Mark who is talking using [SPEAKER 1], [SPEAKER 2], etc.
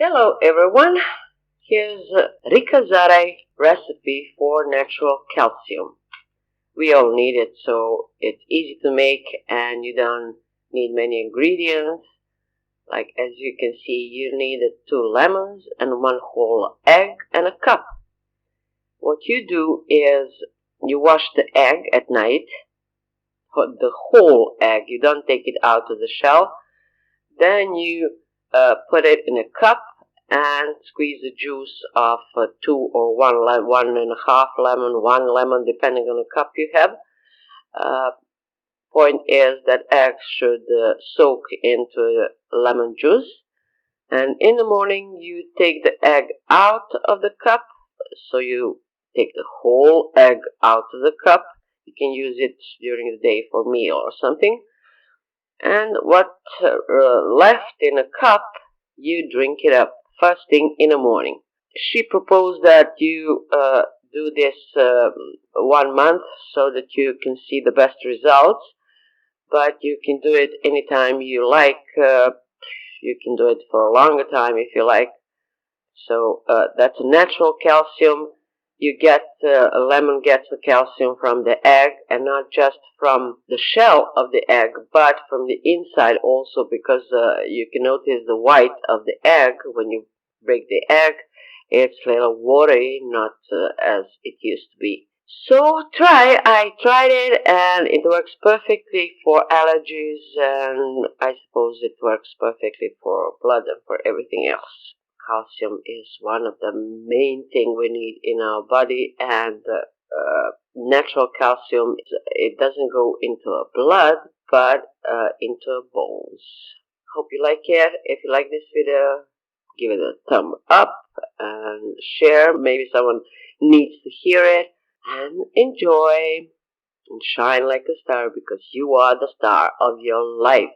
[SPEAKER 1] Hello everyone, here's Rika Zare recipe for natural calcium. We all need it, so it's easy to make and you don't need many ingredients. Like as you can see, you need 2 lemons and 1 whole egg and a cup. What you do is you wash the egg at night, the whole egg, you don't take it out of the shell. Then you put it in a cup and squeeze the juice of 1.5 lemon, 1 lemon, depending on the cup you have. Uh, Point is that eggs should soak into lemon juice. And in the morning, you take the egg out of the cup. So you take the whole egg out of the cup. You can use it during the day for meal or something. And what left in a cup, you drink it up first thing in the morning. She proposed that you do this 1 month so that you can see the best results, but you can do it anytime you like. You can do it for a longer time if you like. So that's a natural calcium. You get a lemon gets the calcium from the egg, and not just from the shell of the egg, but from the inside also, because you can notice the white of the egg when you break the egg. It's a little watery, not as it used to be. So I tried it and it works perfectly for allergies, and I suppose it works perfectly for blood and for everything else. Calcium is one of the main thing we need in our body, and natural calcium, it doesn't go into our blood, but into our bones. Hope you like it. If you like this video, give it a thumb up and share. Maybe someone needs to hear it. And enjoy and shine like a star, because you are the star of your life.